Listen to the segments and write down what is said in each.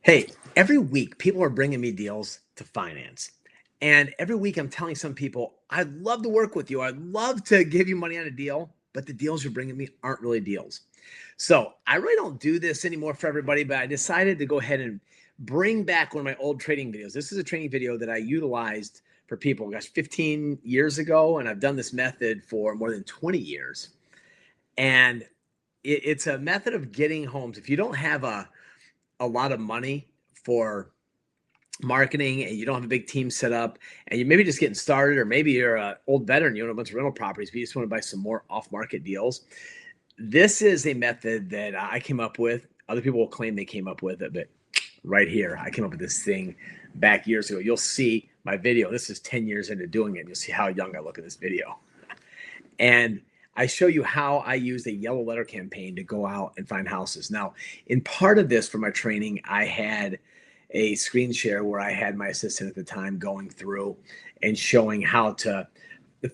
Hey, every week people are bringing me deals to finance. And every week I'm telling some people, I'd love to work with you. I'd love to give you money on a deal, but the deals you're bringing me aren't really deals. So I really don't do this anymore for everybody, but I decided to go ahead and bring back one of my old trading videos. This is a training video that I utilized for people, gosh, 15 years ago. And I've done this method for more than 20 years. And it's a method of getting homes. If you don't have a lot of money for marketing and you don't have a big team set up and you maybe just getting started, or maybe you're an old veteran, you own a bunch of rental properties, but you just want to buy some more off-market deals. This is a method that I came up with. Other people will claim they came up with it, but right here, I came up with this thing back years ago. You'll see my video. This is 10 years into doing it. You'll see how young I look in this video. And I show you how I use a yellow letter campaign to go out and find houses. Now, in part of this for my training, I had a screen share where I had my assistant at the time going through and showing how to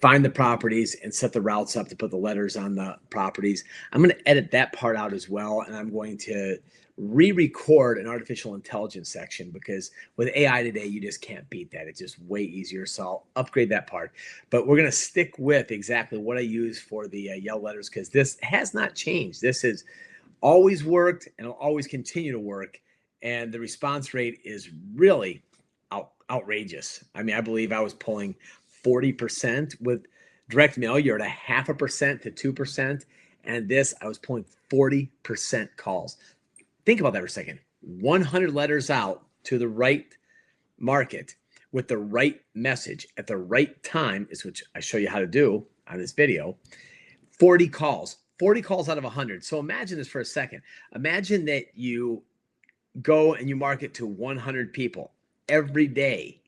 find the properties and set the routes up to put the letters on the properties. I'm going to edit that part out as well, and I'm going to re-record an artificial intelligence section, because with AI today, you just can't beat that. It's just way easier. So I'll upgrade that part. But we're going to stick with exactly what I use for the yellow letters, because this has not changed. This has always worked and will always continue to work. And the response rate is really outrageous. I mean, I believe I was pulling 40% with direct mail. You're at a 0.5% to 2%. And this, I was pulling 40% calls. Think about that for a second. 100 letters out to the right market with the right message at the right time, is which I show you how to do on this video. 40 calls out of 100. So imagine this for a second. Imagine that you go and you market to 100 people every day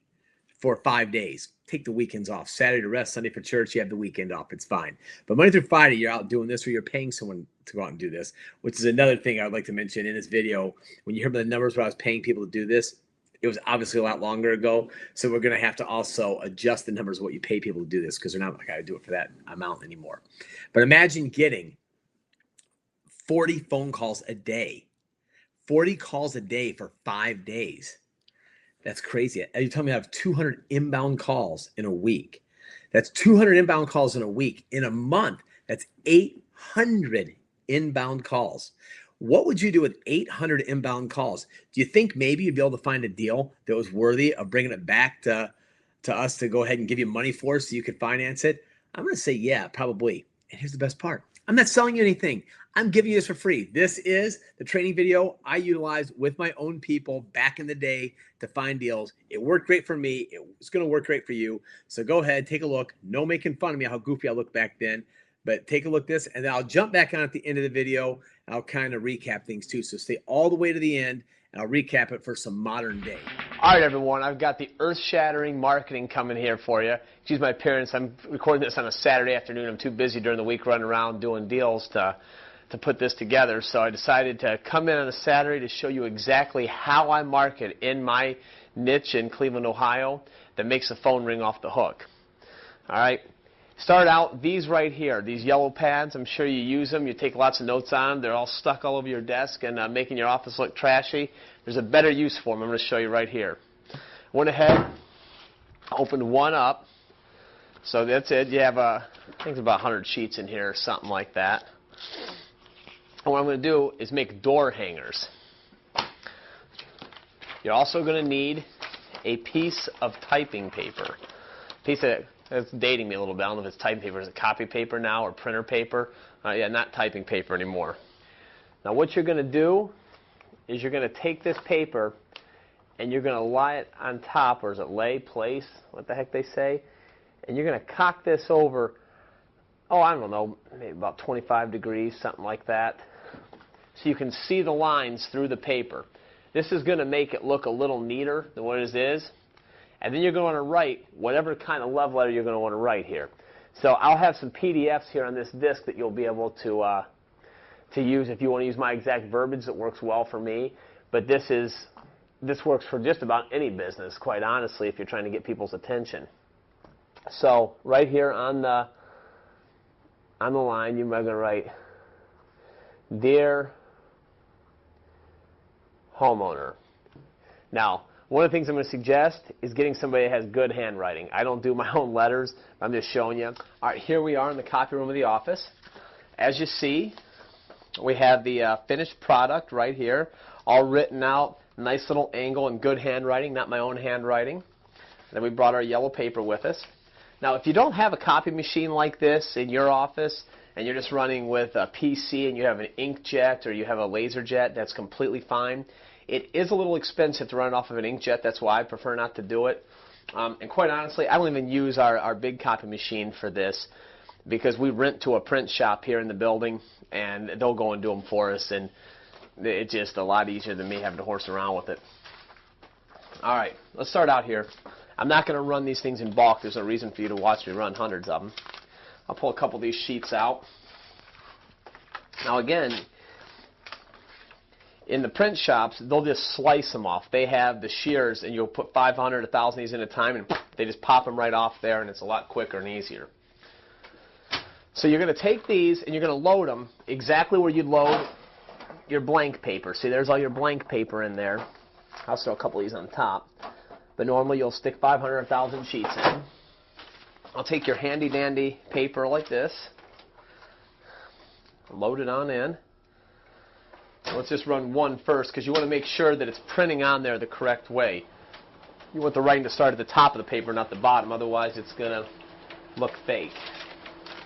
for 5 days. Take the weekends off. Saturday to rest, Sunday for church. You have the weekend off. It's fine. But Monday through Friday, you're out doing this, or you're paying someone to go out and do this, which is another thing I'd like to mention in this video. When you hear about the numbers where I was paying people to do this, it was obviously a lot longer ago. So we're going to have to also adjust the numbers of what you pay people to do this, because they're not going to do it for that amount anymore. But imagine getting 40 phone calls a day, 40 calls a day for 5 days. That's crazy. You tell me I have 200 inbound calls in a week. That's 200 inbound calls in a week. In a month, that's 800 inbound calls. What would you do with 800 inbound calls? Do you think maybe you'd be able to find a deal that was worthy of bringing it back to us to go ahead and give you money for, so you could finance it? I'm going to say, yeah, probably. And here's the best part. I'm not selling you anything. I'm giving you this for free. This is the training video I utilized with my own people back in the day to find deals. It worked great for me. It's going to work great for you. So go ahead, take a look. No making fun of me how goofy I looked back then, but take a look at this, and then I'll jump back on at the end of the video. I'll kind of recap things too. So stay all the way to the end, and I'll recap it for some modern day. All right, everyone, I've got the earth-shattering marketing coming here for you. Excuse my appearance. I'm recording this on a Saturday afternoon. I'm too busy during the week running around doing deals to put this together. So I decided to come in on a Saturday to show you exactly how I market in my niche in Cleveland, Ohio, that makes the phone ring off the hook. All right. Start out, these right here, these yellow pads, I'm sure you use them. You take lots of notes on them. They're all stuck all over your desk and making your office look trashy. There's a better use for them. I'm going to show you right here. Went ahead, opened one up. So that's it. You have, I think it's about 100 sheets in here or something like that. And what I'm going to do is make door hangers. You're also going to need a piece of typing paper. It's dating me a little bit. I don't know if it's typing paper. Is it copy paper now or printer paper? Yeah, not typing paper anymore. Now what you're going to do is you're going to take this paper and you're going to lie it on top, or is it lay, place, what the heck they say, and you're going to cock this over, oh, I don't know, maybe about 25 degrees, something like that, so you can see the lines through the paper. This is going to make it look a little neater than what it is. And then you're going to want to write whatever kind of love letter you're going to want to write here. So I'll have some PDFs here on this disc that you'll be able to use if you want to use my exact verbiage that works well for me. But this works for just about any business, quite honestly, if you're trying to get people's attention. So right here on the line, you're going to write, "Dear homeowner, Now, one of the things I'm going to suggest is getting somebody that has good handwriting. I don't do my own letters. I'm just showing you. All right, here we are in the copy room of the office. As you see, we have the finished product right here, all written out, nice little angle and good handwriting, not my own handwriting. Then we brought our yellow paper with us. Now, if you don't have a copy machine like this in your office and you're just running with a PC and you have an inkjet or you have a laser jet, that's completely fine. It is a little expensive to run it off of an inkjet. That's why I prefer not to do it. And quite honestly, I don't even use our big copy machine for this because we rent to a print shop here in the building, and they'll go and do them for us, and it's just a lot easier than me having to horse around with it. All right, let's start out here. I'm not going to run these things in bulk. There's no reason for you to watch me run hundreds of them. I'll pull a couple of these sheets out. Now again, in the print shops, they'll just slice them off. They have the shears, and you'll put 500, 1,000 of these in at a time, and they just pop them right off there, and it's a lot quicker and easier. So you're going to take these, and you're going to load them exactly where you'd load your blank paper. See, there's all your blank paper in there. I'll throw a couple of these on top. But normally you'll stick 500 or 1,000 sheets in. I'll take your handy-dandy paper like this, load it on in. Let's just run one first because you want to make sure that it's printing on there the correct way. You want the writing to start at the top of the paper, not the bottom. Otherwise, it's going to look fake.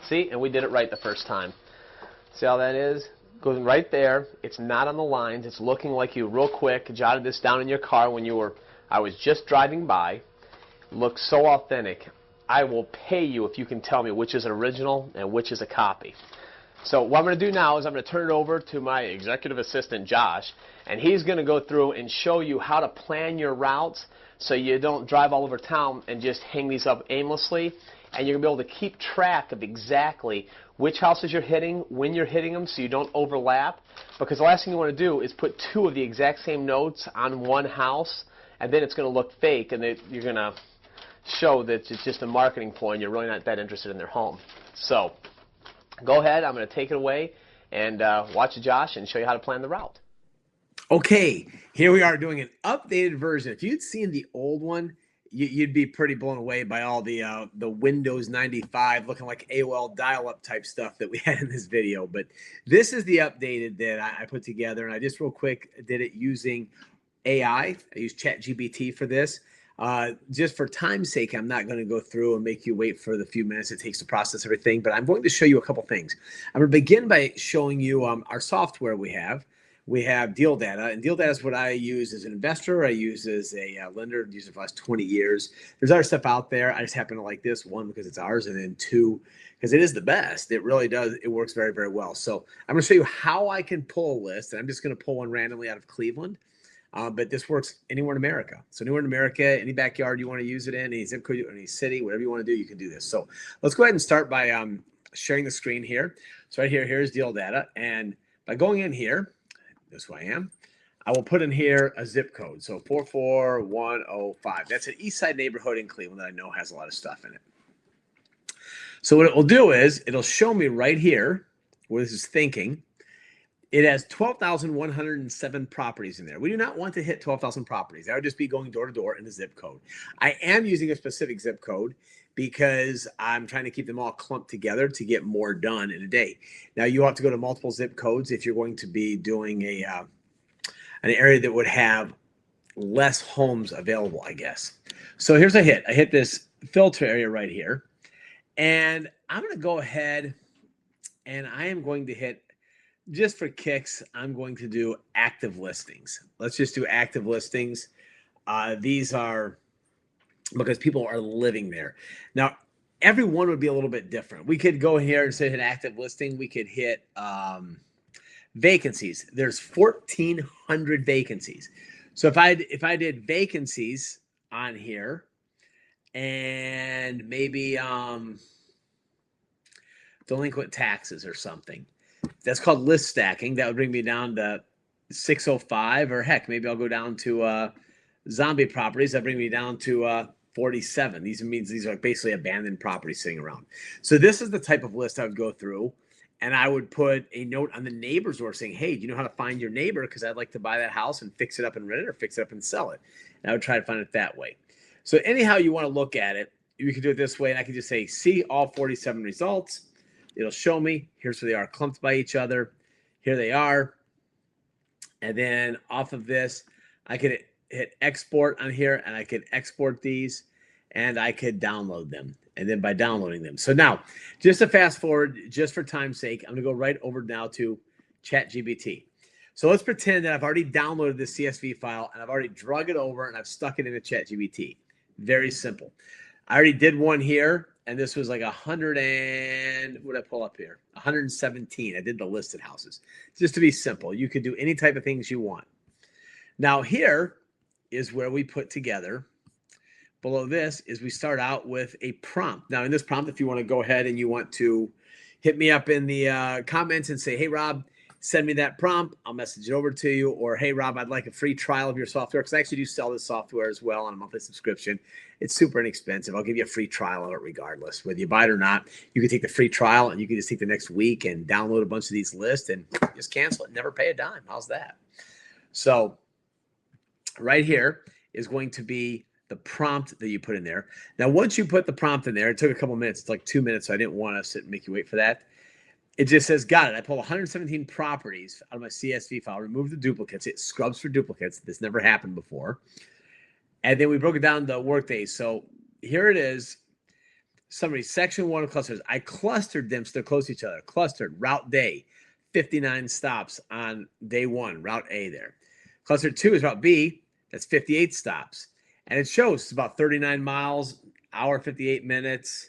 See? And we did it right the first time. See how that is? Goes right there. It's not on the lines. It's looking like you real quick jotted this down in your car when I was just driving by. It looks so authentic. I will pay you if you can tell me which is original and which is a copy. So what I'm going to do now is I'm going to turn it over to my executive assistant, Josh, and he's going to go through and show you how to plan your routes so you don't drive all over town and just hang these up aimlessly, and you're going to be able to keep track of exactly which houses you're hitting, when you're hitting them, so you don't overlap, because the last thing you want to do is put two of the exact same notes on one house, and then it's going to look fake, and you're going to show that it's just a marketing ploy and you're really not that interested in their home. So go ahead, I'm going to take it away and watch Josh and show you how to plan the route. Okay, here we are doing an updated version. If you'd seen the old one, you'd be pretty blown away by all the Windows 95 looking like AOL dial-up type stuff that we had in this video. But this is the updated that I put together, and I just real quick did it using AI. I used ChatGPT for this. Just for time's sake, I'm not going to go through and make you wait for the few minutes it takes to process everything, but I'm going to show you a couple things. I'm going to begin by showing you our software we have. We have Deal Data, and Deal Data is what I use as an investor. I use as a lender. I've used it for the last 20 years. There's other stuff out there. I just happen to like this, one, because it's ours, and then two, because it is the best. It really does. It works very, very well. So I'm going to show you how I can pull a list, and I'm just going to pull one randomly out of Cleveland. But this works anywhere in America. So anywhere in America, any backyard you want to use it in, any zip code, any city, whatever you want to do, you can do this. So let's go ahead and start by sharing the screen here. So right here, here's Deal Data. And by going in here, this is who I am, I will put in here a zip code. So 44105. That's an East Side neighborhood in Cleveland that I know has a lot of stuff in it. So what it will do is it'll show me right here where this is thinking. It has 12,107 properties in there. We do not want to hit 12,000 properties. That would just be going door to door in the zip code. I am using a specific zip code because I'm trying to keep them all clumped together to get more done in a day. Now, you have to go to multiple zip codes if you're going to be doing an area that would have less homes available, I guess. So here's a hit. I hit this filter area right here. And I'm going to go ahead and I am going to hit, just for kicks, I'm going to do active listings. Let's just do active listings. These are because people are living there. Now, every one would be a little bit different. We could go here and say an active listing. We could hit vacancies. There's 1,400 vacancies. So if I did vacancies on here and maybe delinquent taxes or something, that's called list stacking. That would bring me down to 605, or heck, maybe I'll go down to zombie properties. That bring me down to 47. These are basically abandoned properties sitting around. So this is the type of list I would go through, and I would put a note on the neighbor's door saying, hey, do you know how to find your neighbor? Because I'd like to buy that house and fix it up and rent it, or fix it up and sell it. And I would try to find it that way. So anyhow you want to look at it, you can do it this way. And I can just say, see all 47 results. It'll show me, here's where they are clumped by each other. Here they are. And then off of this, I could hit export on here, and I could export these, and I could download them. And then by downloading them. So now, just to fast forward, just for time's sake, I'm going to go right over now to ChatGPT. So let's pretend that I've already downloaded this CSV file, and I've already drug it over, and I've stuck it into ChatGPT. Very simple. I already did one here, and this was like 100 and, what did I pull up here? 117. I did the listed houses. Just to be simple, you could do any type of things you want. Now here is where we put together, below this is we start out with a prompt. Now in this prompt, if you want to go ahead and you want to hit me up in the comments and say, hey, Rob, send me that prompt. I'll message it over to you. Or, hey, Rob, I'd like a free trial of your software, because I actually do sell this software as well on a monthly subscription. It's super inexpensive. I'll give you a free trial of it regardless. Whether you buy it or not, you can take the free trial, and you can just take the next week and download a bunch of these lists and just cancel it. Never pay a dime. How's that? So right here is going to be the prompt that you put in there. Now, once you put the prompt in there, it took a couple minutes. It's like 2 minutes, so I didn't want to sit and make you wait for that. It just says, got it. I pulled 117 properties out of my CSV file, remove the duplicates. It scrubs for duplicates. This never happened before. And then we broke it down to work days. So here it is. Summary, section 1 of clusters. I clustered them so they're close to each other. Clustered, route day, 59 stops on day 1, route A there. Cluster 2 is route B. That's 58 stops. And it shows it's about 39 miles, hour, 58 minutes.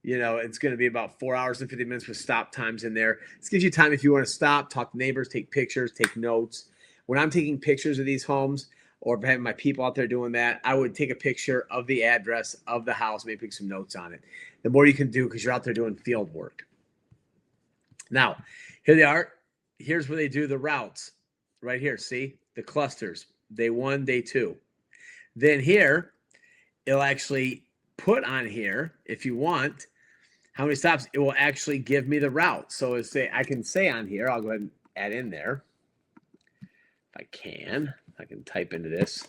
You know, it's going to be about 4 hours and 50 minutes with stop times in there. This gives you time if you want to stop, talk to neighbors, take pictures, take notes. When I'm taking pictures of these homes, or having my people out there doing that, I would take a picture of the address of the house, maybe put some notes on it. The more you can do, because you're out there doing field work. Now, here they are. Here's where they do the routes. Right here, see? The clusters. Day 1, day 2. Then here, it'll actually put on here, if you want, how many stops. It will actually give me the route. So I can say on here, I'll go ahead and add in there. If I can type into this.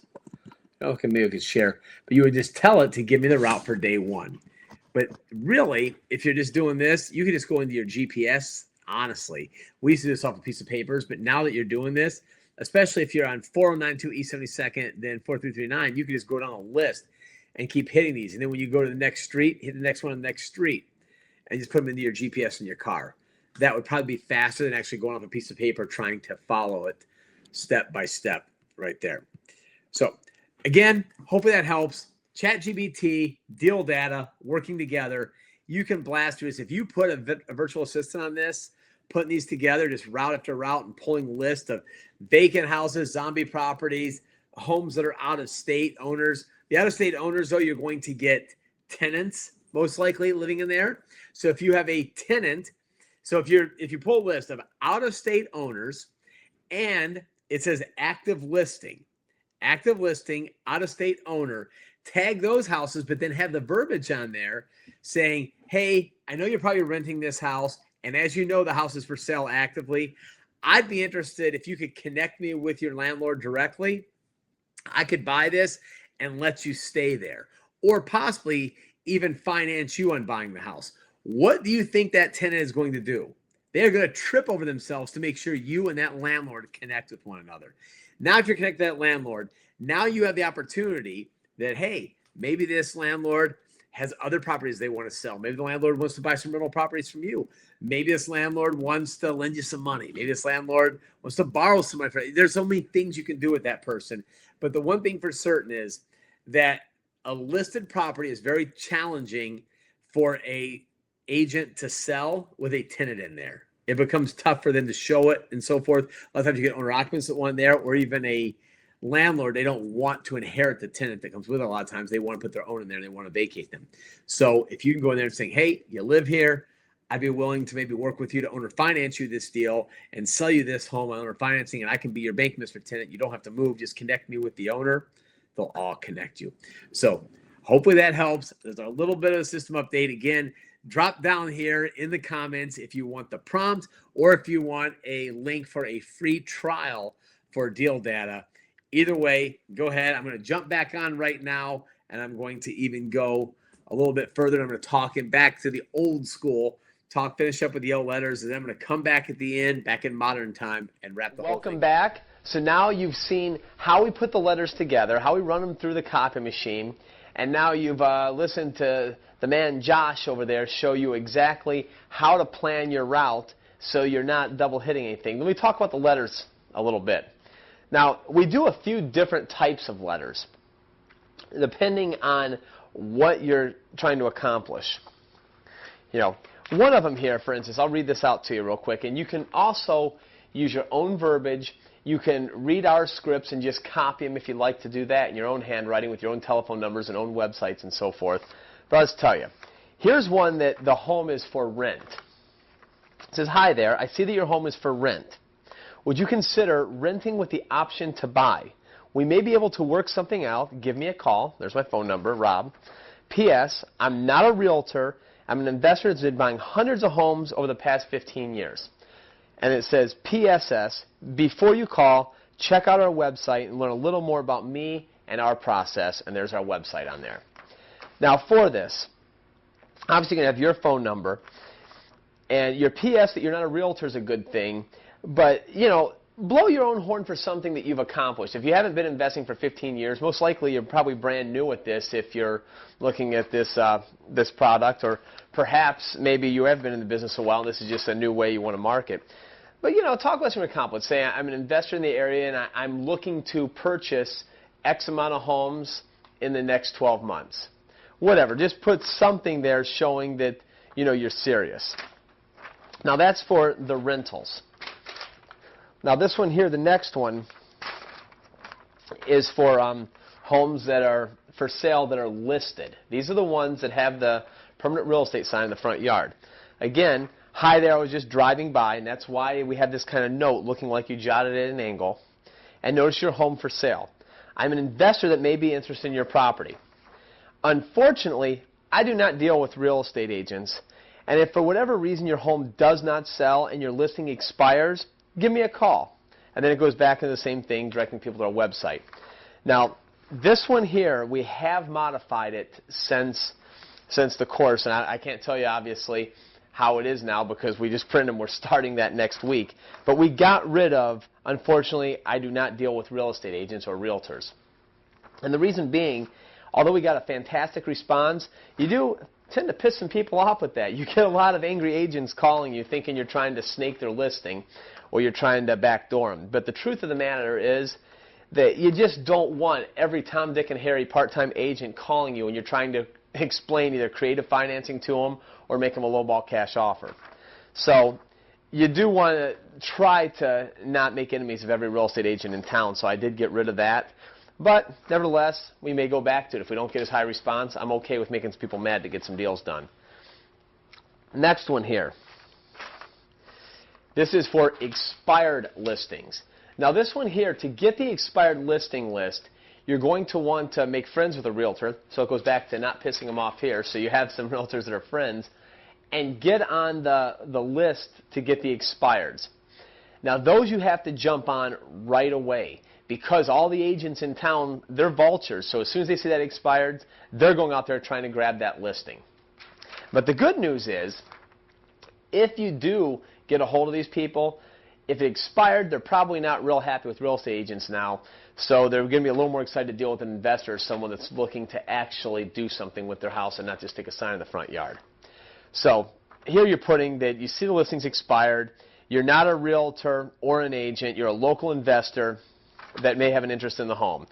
Okay, maybe I could share. But you would just tell it to give me the route for day 1. But really, if you're just doing this, you can just go into your GPS. Honestly, we used to do this off a piece of papers, but now that you're doing this, especially if you're on 4092 East 72nd, then 4339, you can just go down a list and keep hitting these. And then when you go to the next street, hit the next one on the next street, and just put them into your GPS in your car. That would probably be faster than actually going off a piece of paper trying to follow it step by step right there. So again, hopefully that helps. ChatGPT, deal data, working together. You can blast through this. If you put a virtual assistant on this, putting these together, just route after route, and pulling lists of vacant houses, zombie properties, homes that are out of state owners. The out of state owners, though, you're going to get tenants most likely living in there. So if you have a tenant, so if you pull a list of out of state owners, and it says active listing, out of state owner, tag those houses, but then have the verbiage on there saying, hey, I know you're probably renting this house, and as you know, the house is for sale actively. I'd be interested if you could connect me with your landlord directly. I could buy this and let you stay there, or possibly even finance you on buying the house. What do you think that tenant is going to do? They're going to trip over themselves to make sure you and that landlord connect with one another. Now, if you're connected to that landlord, now you have the opportunity that, hey, maybe this landlord has other properties they want to sell. Maybe the landlord wants to buy some rental properties from you. Maybe this landlord wants to lend you some money. Maybe this landlord wants to borrow some money. There's so many things you can do with that person. But the one thing for certain is that a listed property is very challenging for a agent to sell with a tenant in there. It becomes tough for them to show it and so forth. A lot of times you get owner occupants that want there, or even a landlord, they don't want to inherit the tenant that comes with it. A lot of times they want to put their own in there and they want to vacate them. So if you can go in there and say, hey, you live here, I'd be willing to maybe work with you to owner finance you this deal and sell you this home on owner financing, and I can be your bank, Mr. Tenant. You don't have to move. Just connect me with the owner. They'll all connect you. So Hopefully that helps. There's a little bit of a system update. Again, drop down here in the comments if you want the prompt or if you want a link for a free trial for deal data. Either way, go ahead. I'm going to jump back on right now, and I'm going to even go a little bit further. I'm going to talk it back to the old school, finish up with the yellow letters, and then I'm going to come back at the end, back in modern time, and wrap the whole thing. Welcome back. So now you've seen how we put the letters together, how we run them through the copy machine, and now you've listened to the man Josh over there show you exactly how to plan your route so you're not double hitting anything. Let me talk about the letters a little bit. Now, we do a few different types of letters depending on what you're trying to accomplish. You know, one of them here, for instance, I'll read this out to you real quick, and you can also use your own verbiage. You can read our scripts and just copy them if you'd like to do that in your own handwriting with your own telephone numbers and own websites and so forth. But let's tell you, here's one that the home is for rent. It says, "Hi there, I see that your home is for rent. Would you consider renting with the option to buy? We may be able to work something out. Give me a call." There's my phone number, Rob. "P.S. I'm not a realtor. I'm an investor that's been buying hundreds of homes over the past 15 years. And it says, "P.S.S. Before you call, check out our website and learn a little more about me and our process." And there's our website on there. Now for this, obviously you're going to have your phone number. And your P.S. that you're not a realtor is a good thing. But, you know, blow your own horn for something that you've accomplished. If you haven't been investing for 15 years, most likely you're probably brand new at this if you're looking at this, this product. Or perhaps maybe you have been in the business a while and this is just a new way you want to market. But, you know, talk about something accomplished. Say, I'm an investor in the area and I'm looking to purchase X amount of homes in the next 12 months. Whatever. Just put something there showing that, you know, you're serious. Now, that's for the rentals. Now, this one here, the next one, is for homes that are for sale that are listed. These are the ones that have the permanent real estate sign in the front yard. Again, "Hi there, I was just driving by," and that's why we have this kind of note looking like you jotted it at an angle. "And notice your home for sale. I'm an investor that may be interested in your property. Unfortunately, I do not deal with real estate agents, and if for whatever reason your home does not sell and your listing expires, give me a call." And then it goes back into the same thing, directing people to our website. Now, this one here, we have modified it since the course, and I can't tell you, obviously, how it is now because we just printed them. We're starting that next week. But we got rid of, unfortunately, "I do not deal with real estate agents or realtors." And the reason being, although we got a fantastic response, you do tend to piss some people off with that. You get a lot of angry agents calling you thinking you're trying to snake their listing or you're trying to backdoor them. But the truth of the matter is that you just don't want every Tom, Dick, and Harry part-time agent calling you when you're trying to explain either creative financing to them or make them a lowball cash offer. So you do want to try to not make enemies of every real estate agent in town, so I did get rid of that. But nevertheless, we may go back to it. If we don't get as high response, I'm okay with making some people mad to get some deals done. Next one here. This is for expired listings. Now this one here, to get the expired listing list, you're going to want to make friends with a realtor. So it goes back to not pissing them off here. So you have some realtors that are friends. And get on the list to get the expireds. Now those you have to jump on right away, because all the agents in town, they're vultures. So as soon as they see that expired, they're going out there trying to grab that listing. But the good news is, if you do get a hold of these people, if it expired, they're probably not real happy with real estate agents now. So they're going to be a little more excited to deal with an investor or someone that's looking to actually do something with their house and not just stick a sign in the front yard. So here you're putting that you see the listings expired. You're not a realtor or an agent. You're a local investor that may have an interest in the home.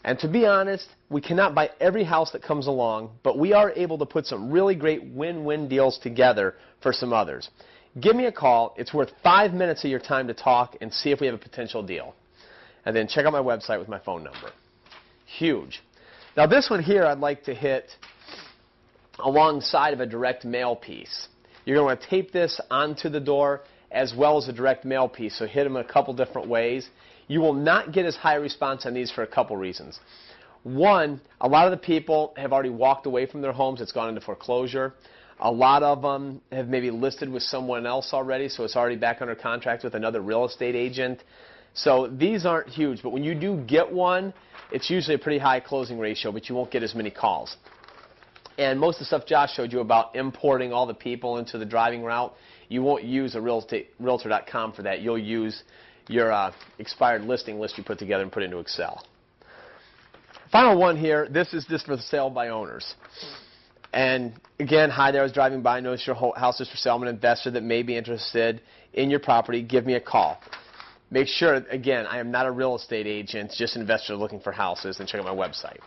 And to be honest, we cannot buy every house that comes along, but we are able to put some really great win-win deals together for some others. Give me a call. It's worth 5 minutes of your time to talk and see if we have a potential deal. And then check out my website with my phone number. Huge. Now this one here I'd like to hit alongside of a direct mail piece. You're going to want to tape this onto the door as well as a direct mail piece, so hit them a couple different ways. You will not get as high a response on these for a couple reasons. One, a lot of the people have already walked away from their homes. It's gone into foreclosure. A lot of them have maybe listed with someone else already, so it's already back under contract with another real estate agent. So these aren't huge, but when you do get one, it's usually a pretty high closing ratio, but you won't get as many calls. And most of the stuff Josh showed you about importing all the people into the driving route, you won't use a realtor.com for that. You'll use your expired listing list you put together and put into Excel. Final one here, this is just for sale by owners. And again, hi there, I was driving by, noticed your house is for sale. I'm an investor that may be interested in your property. Give me a call. Make sure, again, I am not a real estate agent, just an investor looking for houses, and check out my website.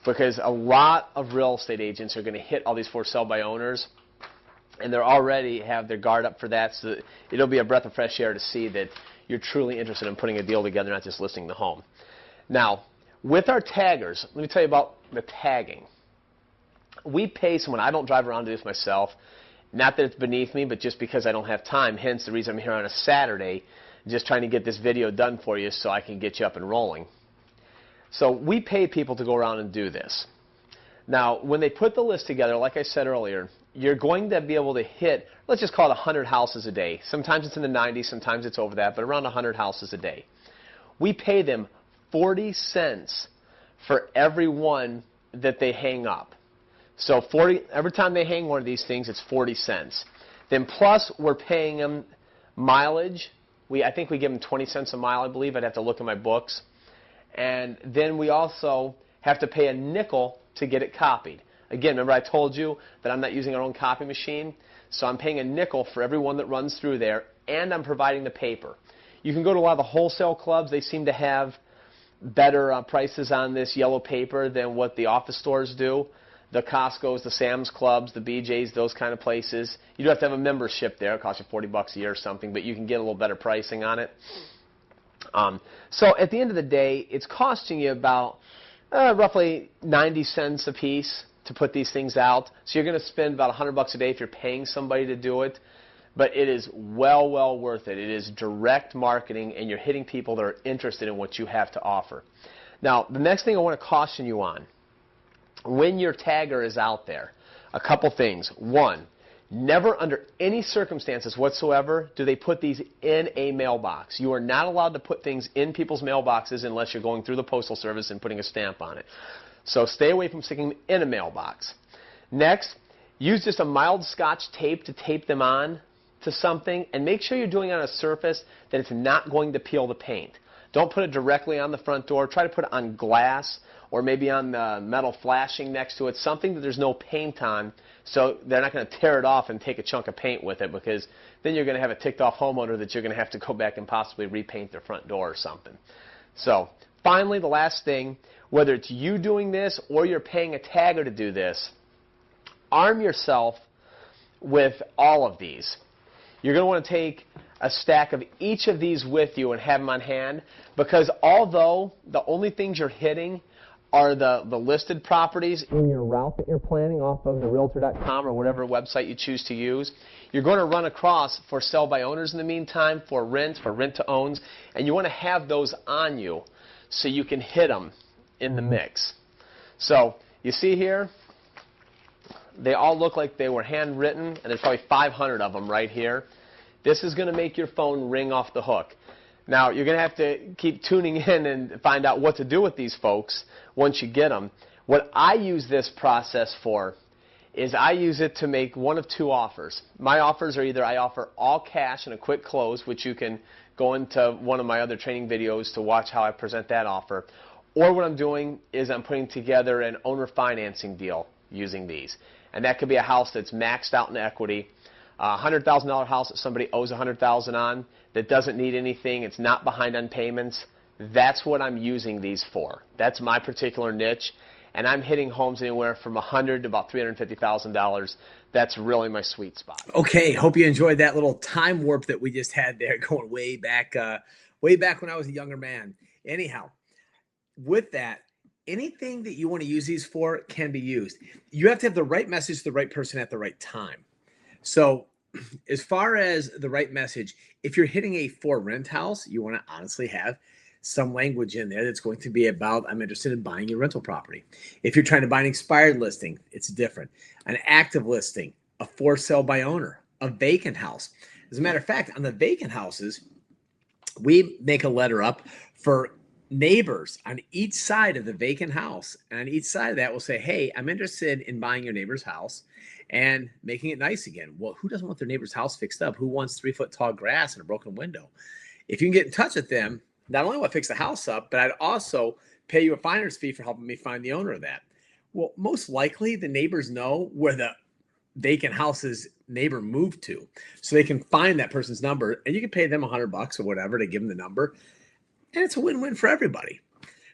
Because a lot of real estate agents are going to hit all these for sale by owners, and they already have their guard up for that, so that it'll be a breath of fresh air to see that you're truly interested in putting a deal together, not just listing the home. Now, with our taggers, let me tell you about the tagging. We pay someone. I don't drive around to do this myself. Not that it's beneath me, but just because I don't have time. Hence the reason I'm here on a Saturday, just trying to get this video done for you so I can get you up and rolling. So we pay people to go around and do this. Now, when they put the list together, like I said earlier, you're going to be able to hit, let's just call it 100 houses a day. Sometimes it's in the 90s, sometimes it's over that, but around 100 houses a day. We pay them 40 cents for every one that they hang up. So every time they hang one of these things, it's 40 cents. Then plus we're paying them mileage. I think we give them 20 cents a mile, I believe. I'd have to look in my books. And then we also have to pay a nickel to get it copied. Again, remember I told you that I'm not using our own copy machine, so I'm paying a nickel for every one that runs through there, and I'm providing the paper. You can go to a lot of the wholesale clubs. They seem to have better prices on this yellow paper than what the office stores do. The Costco's, the Sam's Clubs, the BJ's, those kind of places. You do have to have a membership there. It costs you $40 a year or something, but you can get a little better pricing on it. So at the end of the day, it's costing you about roughly 90 cents a piece to put these things out. So you're going to spend about $100 a day if you're paying somebody to do it. But it is well worth it. It is direct marketing, and you're hitting people that are interested in what you have to offer. Now, the next thing I want to caution you on, when your tagger is out there, a couple things. One, never under any circumstances whatsoever do they put these in a mailbox. You are not allowed to put things in people's mailboxes unless you're going through the Postal Service and putting a stamp on it. So stay away from sticking them in a mailbox. Next, use just a mild Scotch tape to tape them on to something, and make sure you're doing it on a surface that it's not going to peel the paint. Don't put it directly on the front door. Try to put it on glass or maybe on the metal flashing next to it, something that there's no paint on, so they're not going to tear it off and take a chunk of paint with it, because then you're going to have a ticked off homeowner that you're going to have to go back and possibly repaint their front door or something. So finally, the last thing, whether it's you doing this or you're paying a tagger to do this, arm yourself with all of these. You're going to want to take a stack of each of these with you and have them on hand, because although the only things you're hitting are the listed properties in your route that you're planning off of the realtor.com or whatever website you choose to use, you're going to run across for sell by owners in the meantime, for rent to owns, and you want to have those on you so you can hit them in the mix. So you see here, they all look like they were handwritten, and there's probably 500 of them right here. This is going to make your phone ring off the hook. Now, you're going to have to keep tuning in and find out what to do with these folks once you get them. What I use this process for is I use it to make one of two offers. My offers are either I offer all cash and a quick close, which you can go into one of my other training videos to watch how I present that offer, or what I'm doing is I'm putting together an owner financing deal using these. And that could be a house that's maxed out in equity, a $100,000 house that somebody owes $100,000 on, that doesn't need anything, it's not behind on payments. That's what I'm using these for. That's my particular niche, and I'm hitting homes anywhere from $100,000 to about $350,000. That's really my sweet spot. Okay, hope you enjoyed that little time warp that we just had there, going way back when I was a younger man. Anyhow, with that, anything that you want to use these for can be used. You have to have the right message to the right person at the right time. So as far as the right message, if you're hitting a for rent house, you want to honestly have some language in there that's going to be about, I'm interested in buying your rental property. If you're trying to buy an expired listing, it's different. An active listing, a for sale by owner, a vacant house. As a matter of fact, on the vacant houses, we make a letter up for neighbors on each side of the vacant house. And on each side of that, we'll say, hey, I'm interested in buying your neighbor's house and making it nice again. Well, who doesn't want their neighbor's house fixed up? Who wants 3-foot tall grass and a broken window? If you can get in touch with them, not only will I fix the house up, but I'd also pay you a finder's fee for helping me find the owner of that. Well, most likely the neighbors know where the vacant house's neighbor moved to, so they can find that person's number, and you can pay them $100 or whatever to give them the number, and it's a win-win for everybody.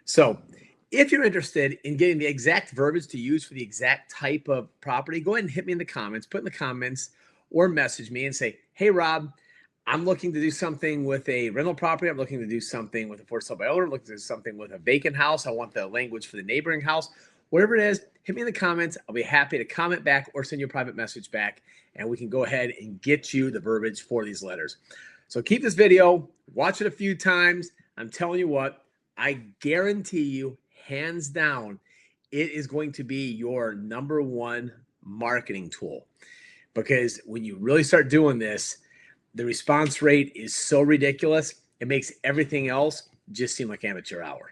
So if you're interested in getting the exact verbiage to use for the exact type of property, go ahead and hit me in the comments, put in the comments, or message me and say, hey, Rob, I'm looking to do something with a rental property. I'm looking to do something with a for sale by owner. I'm looking to do something with a vacant house. I want the language for the neighboring house. Whatever it is, hit me in the comments. I'll be happy to comment back or send you a private message back, and we can go ahead and get you the verbiage for these letters. So keep this video, watch it a few times. I'm telling you what, I guarantee you, hands down, it is going to be your #1 marketing tool. Because when you really start doing this, the response rate is so ridiculous, it makes everything else just seem like amateur hour.